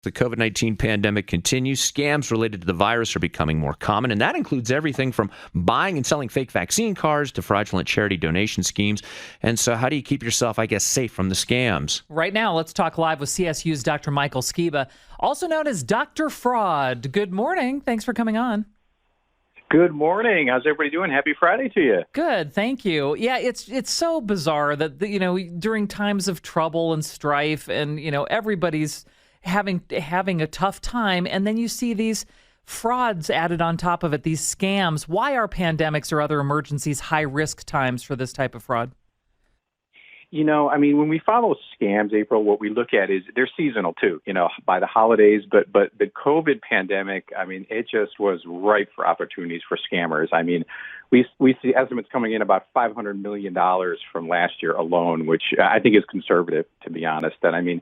The COVID-19 pandemic continues. Scams related to the virus are becoming more common, and that includes everything from buying and selling fake vaccine cards to fraudulent charity donation schemes. And so how do you keep yourself, safe from the scams? Right now, let's talk live with CSU's Dr. Michael Skiba, also known as Dr. Fraud. Good morning. Thanks for coming on. Good morning. How's everybody doing? Happy Friday to you. Good, thank you. Yeah, it's so bizarre that during times of trouble and strife, and everybody's having a tough time, and then you see these frauds added on top of it, these scams. Why are pandemics or other emergencies high risk times for this type of fraud? When we follow scams, April, what we look at is they're seasonal too, by the holidays. But the COVID pandemic, it just was ripe for opportunities for scammers. We see estimates coming in about $500 million from last year alone, which I think is conservative, to be honest. And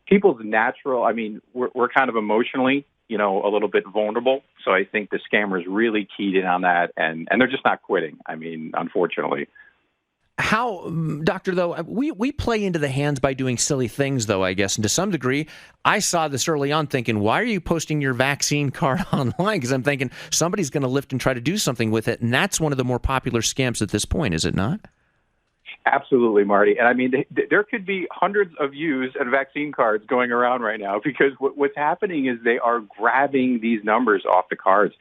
people's natural, we're kind of emotionally, a little bit vulnerable. So I think the scammers really keyed in on that, and they're just not quitting. Unfortunately. How, Doctor, though, we play into the hands by doing silly things, though, I guess. And to some degree, I saw this early on thinking, why are you posting your vaccine card online? Because I'm thinking somebody's going to lift and try to do something with it. And that's one of the more popular scams at this point, is it not? Absolutely, Marty. And there could be hundreds of views and vaccine cards going around right now, because what's happening is they are grabbing these numbers off the cards.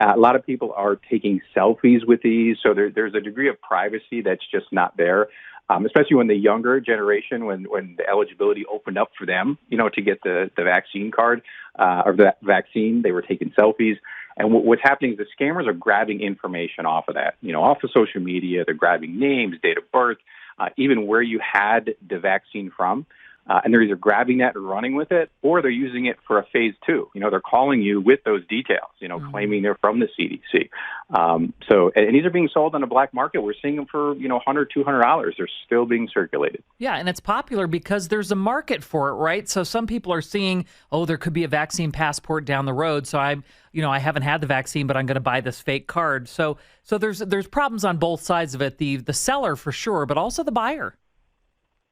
A lot of people are taking selfies with these, so there's a degree of privacy that's just not there, especially when the younger generation, when the eligibility opened up for them, to get the vaccine card or the vaccine, they were taking selfies. And what's happening is the scammers are grabbing information off of that, off of social media. They're grabbing names, date of birth, even where you had the vaccine from. And they're either grabbing that and running with it, or they're using it for a phase two. They're calling you with those details, claiming they're from the CDC. And these are being sold on the black market. We're seeing them for, $100, $200. They're still being circulated. Yeah, and it's popular because there's a market for it, right? So some people are seeing, there could be a vaccine passport down the road. So I haven't had the vaccine, but I'm going to buy this fake card. So there's problems on both sides of it. The seller for sure, but also the buyer.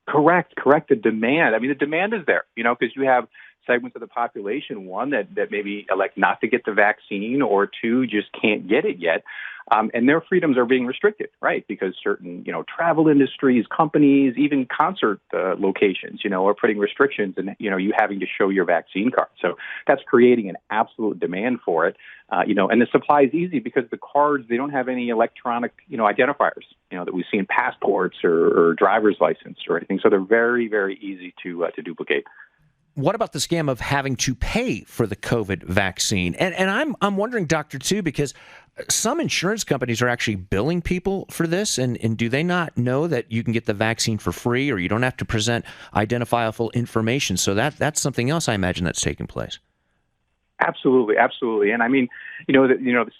Correct. The demand. The demand is there, because you have segments of the population, one, that maybe elect not to get the vaccine, or two, just can't get it yet. And their freedoms are being restricted, right? Because certain, travel industries, companies, even concert locations, are putting restrictions and, you having to show your vaccine card. So that's creating an absolute demand for it. And the supply is easy because the cards, they don't have any electronic, identifiers, that we see in passports or driver's license or anything. So they're very, very easy to duplicate. What about the scam of having to pay for the COVID vaccine? And I'm wondering, Doctor, too, because some insurance companies are actually billing people for this. And do they not know that you can get the vaccine for free, or you don't have to present identifiable information? So that's something else I imagine that's taking place. Absolutely. And the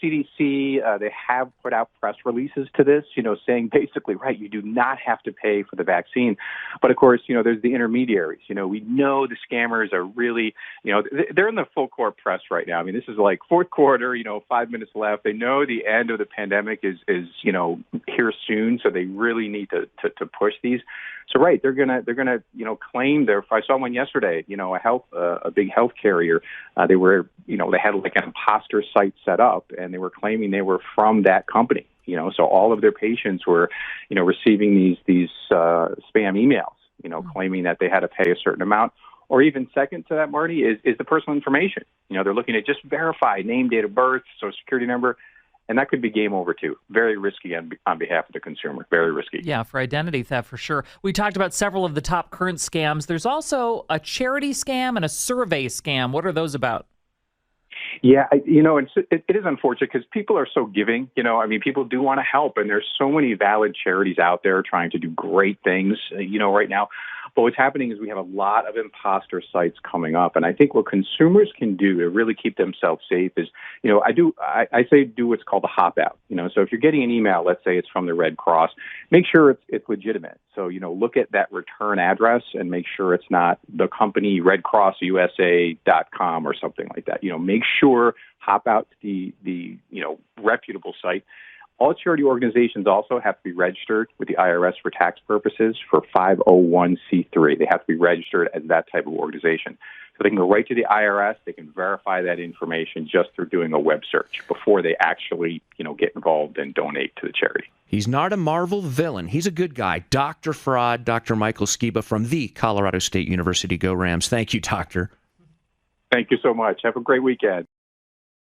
CDC, they have put out press releases to this, saying basically, right, you do not have to pay for the vaccine. But of course, there's the intermediaries. We know the scammers are really, they're in the full court press right now. This is like fourth quarter, 5 minutes left. They know the end of the pandemic is here soon. So they really need to push these. So, right, they're gonna claim I saw one yesterday, a big health carrier. They had like an imposter site set up, and they were claiming they were from that company. So all of their patients were, receiving these spam emails, claiming that they had to pay a certain amount. Or even second to that, Marty, is the personal information. They're looking at just verify name, date of birth, social security number. And that could be game over, too. Very risky on behalf of the consumer. Very risky. Yeah, for identity theft, for sure. We talked about several of the top current scams. There's also a charity scam and a survey scam. What are those about? Yeah, it is unfortunate because people are so giving. People do want to help, and there's so many valid charities out there trying to do great things, right now. But what's happening is we have a lot of imposter sites coming up, and I think what consumers can do to really keep themselves safe is, I say do what's called a hop out. So if you're getting an email, let's say it's from the Red Cross, make sure it's legitimate. So look at that return address and make sure it's not the company redcrossusa.com or something like that. Make sure hop out to the reputable site. All charity organizations also have to be registered with the IRS for tax purposes for 501c3. They have to be registered as that type of organization. So they can go right to the IRS. They can verify that information just through doing a web search before they actually, get involved and donate to the charity. He's not a Marvel villain. He's a good guy. Dr. Fraud, Dr. Michael Skiba from the Colorado State University. Go Rams. Thank you, Doctor. Thank you so much. Have a great weekend.